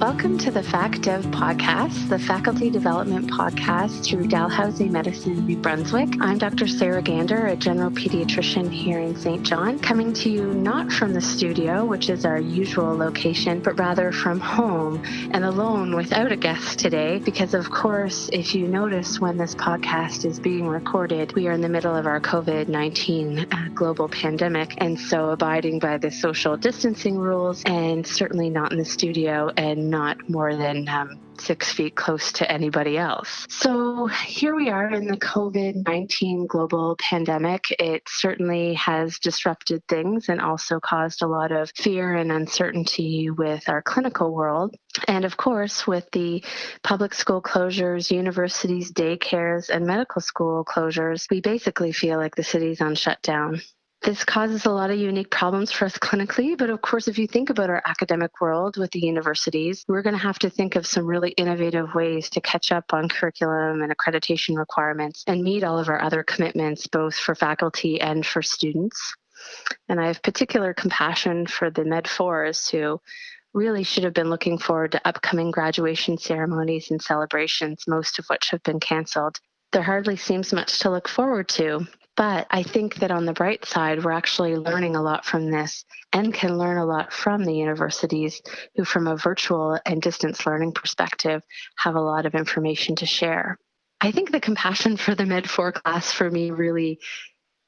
Welcome to the Fac Dev Podcast, the faculty development podcast through Dalhousie Medicine, New Brunswick. I'm Dr. Sarah Gander, a general pediatrician here in St. John, coming to you not from the studio, which is our usual location, but rather from home and alone without a guest today, because of course, if you notice when this podcast is being recorded, we are in the middle of our COVID-19 global pandemic, and so abiding by the social distancing rules, and certainly not in the studio and not more than 6 feet close to anybody else. So here we are in the COVID-19 global pandemic. It certainly has disrupted things and also caused a lot of fear and uncertainty with our clinical world. And of course, with the public school closures, universities, daycares, and medical school closures, we basically feel like the city's on shutdown. This causes a lot of unique problems for us clinically, but of course, if you think about our academic world with the universities, we're going to have to think of some really innovative ways to catch up on curriculum and accreditation requirements and meet all of our other commitments, both for faculty and for students. And I have particular compassion for the Med-4s who really should have been looking forward to upcoming graduation ceremonies and celebrations, most of which have been canceled. There hardly seems much to look forward to. But I think that on the bright side, we're actually learning a lot from this and can learn a lot from the universities who, from a virtual and distance learning perspective, have a lot of information to share. I think the compassion for the Med-4 class for me really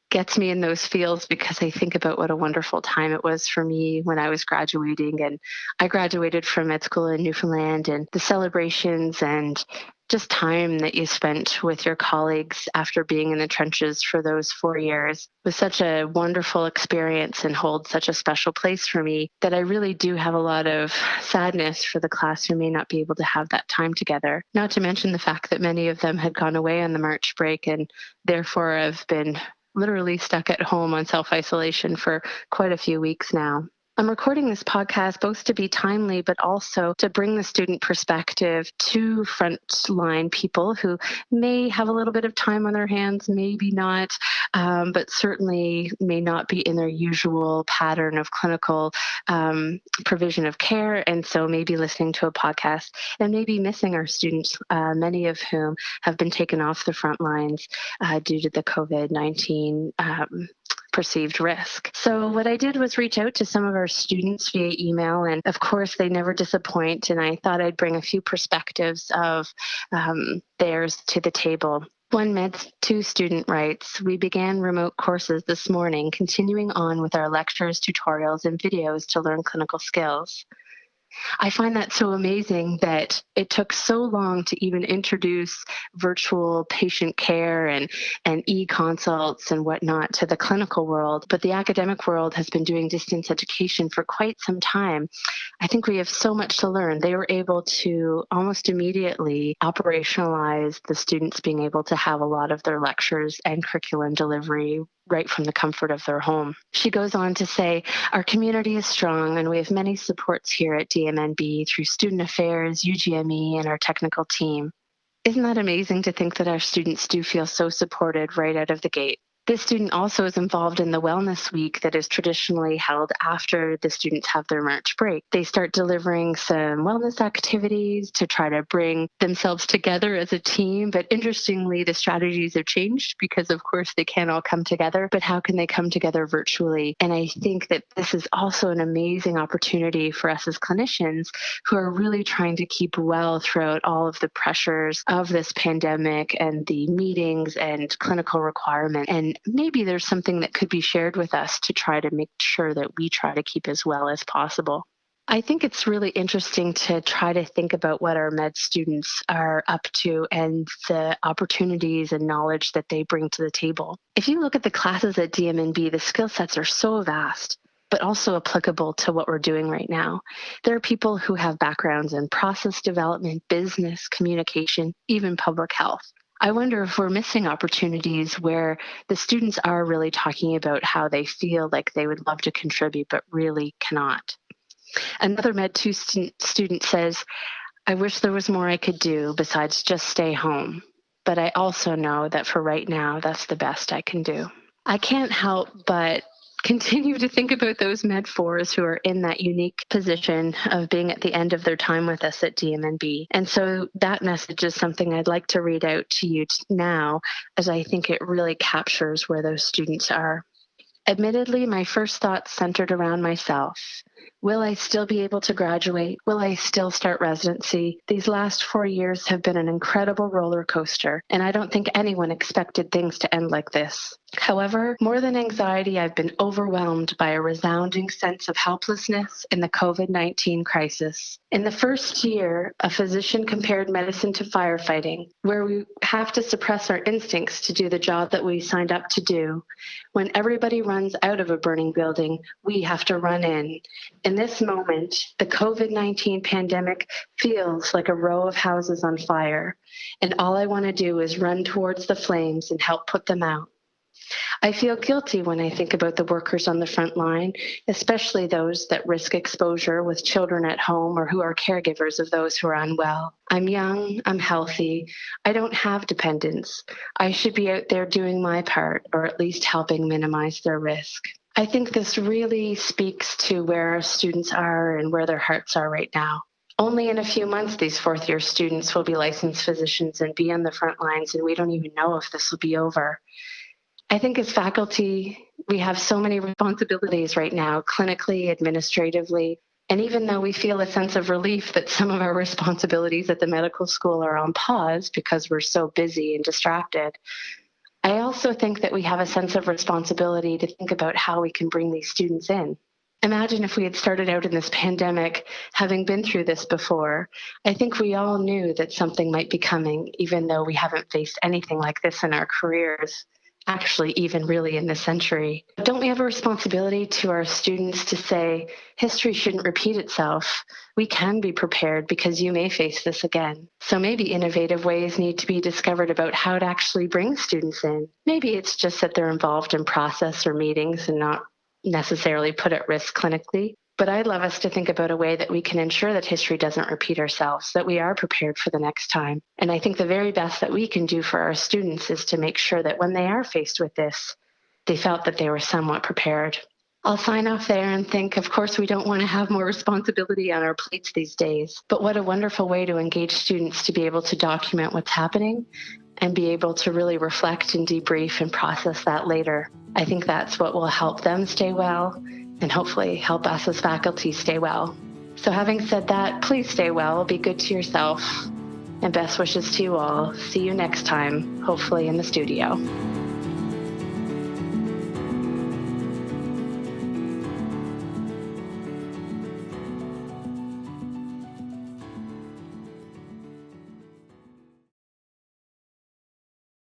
gets me in those fields because I think about what a wonderful time it was for me when I was graduating. And I graduated from med school in Newfoundland, and the celebrations and just time that you spent with your colleagues after being in the trenches for those 4 years was such a wonderful experience and holds such a special place for me that I really do have a lot of sadness for the class who may not be able to have that time together. Not to mention the fact that many of them had gone away on the March break and therefore have been literally stuck at home on self-isolation for quite a few weeks now. I'm recording this podcast both to be timely, but also to bring the student perspective to frontline people who may have a little bit of time on their hands, maybe not, but certainly may not be in their usual pattern of clinical provision of care. And so maybe listening to a podcast and maybe missing our students, many of whom have been taken off the front lines due to the COVID-19 perceived risk. So what I did was reach out to some of our students via email, and of course they never disappoint, and I thought I'd bring a few perspectives of theirs to the table. One Med2 student writes, "We began remote courses this morning, continuing on with our lectures, tutorials, and videos to learn clinical skills." I find that so amazing that it took so long to even introduce virtual patient care and e-consults and whatnot to the clinical world, but the academic world has been doing distance education for quite some time. I think we have so much to learn. They were able to almost immediately operationalize the students being able to have a lot of their lectures and curriculum delivery right from the comfort of their home. She goes on to say, "Our community is strong and we have many supports here at DMNB through student affairs, UGME, and our technical team." Isn't that amazing to think that our students do feel so supported right out of the gate? This student also is involved in the Wellness Week that is traditionally held after the students have their March break. They start delivering some wellness activities to try to bring themselves together as a team. But interestingly, the strategies have changed because, of course, they can't all come together. But how can they come together virtually? And I think that this is also an amazing opportunity for us as clinicians who are really trying to keep well throughout all of the pressures of this pandemic and the meetings and clinical requirements. And maybe there's something that could be shared with us to try to make sure that we try to keep as well as possible. I think it's really interesting to try to think about what our med students are up to and the opportunities and knowledge that they bring to the table. If you look at the classes at DMNB, the skill sets are so vast, but also applicable to what we're doing right now. There are people who have backgrounds in process development, business, communication, even public health. I wonder if we're missing opportunities where the students are really talking about how they feel like they would love to contribute, but really cannot. Another Med2 student says, "I wish there was more I could do besides just stay home, but I also know that for right now, that's the best I can do." I can't help but continue to think about those Med 4s who are in that unique position of being at the end of their time with us at DMNB. And so that message is something I'd like to read out to you now, as I think it really captures where those students are. Admittedly, my first thoughts centered around myself. Will I still be able to graduate? Will I still start residency? These last 4 years have been an incredible roller coaster, and I don't think anyone expected things to end like this. However, more than anxiety, I've been overwhelmed by a resounding sense of helplessness in the COVID-19 crisis. In the first year, a physician compared medicine to firefighting, where we have to suppress our instincts to do the job that we signed up to do. When everybody runs out of a burning building, we have to run in. In this moment, the COVID-19 pandemic feels like a row of houses on fire, and all I want to do is run towards the flames and help put them out. I feel guilty when I think about the workers on the front line, especially those that risk exposure with children at home or who are caregivers of those who are unwell. I'm young, I'm healthy, I don't have dependents. I should be out there doing my part, or at least helping minimize their risk. I think this really speaks to where our students are and where their hearts are right now. Only in a few months, these fourth-year students will be licensed physicians and be on the front lines, and we don't even know if this will be over. I think as faculty, we have so many responsibilities right now, clinically, administratively, and even though we feel a sense of relief that some of our responsibilities at the medical school are on pause because we're so busy and distracted, I also think that we have a sense of responsibility to think about how we can bring these students in. Imagine if we had started out in this pandemic, having been through this before. I think we all knew that something might be coming, even though we haven't faced anything like this in our careers. Actually, even really in this century. Don't we have a responsibility to our students to say, history shouldn't repeat itself? We can be prepared because you may face this again. So maybe innovative ways need to be discovered about how to actually bring students in. Maybe it's just that they're involved in process or meetings and not necessarily put at risk clinically. But I'd love us to think about a way that we can ensure that history doesn't repeat ourselves, that we are prepared for the next time. And I think the very best that we can do for our students is to make sure that when they are faced with this, they felt that they were somewhat prepared. I'll sign off there and think, of course, we don't want to have more responsibility on our plates these days, but what a wonderful way to engage students to be able to document what's happening and be able to really reflect and debrief and process that later. I think that's what will help them stay well and hopefully help us as faculty stay well. So having said that, please stay well, be good to yourself, and best wishes to you all. See you next time, hopefully in the studio.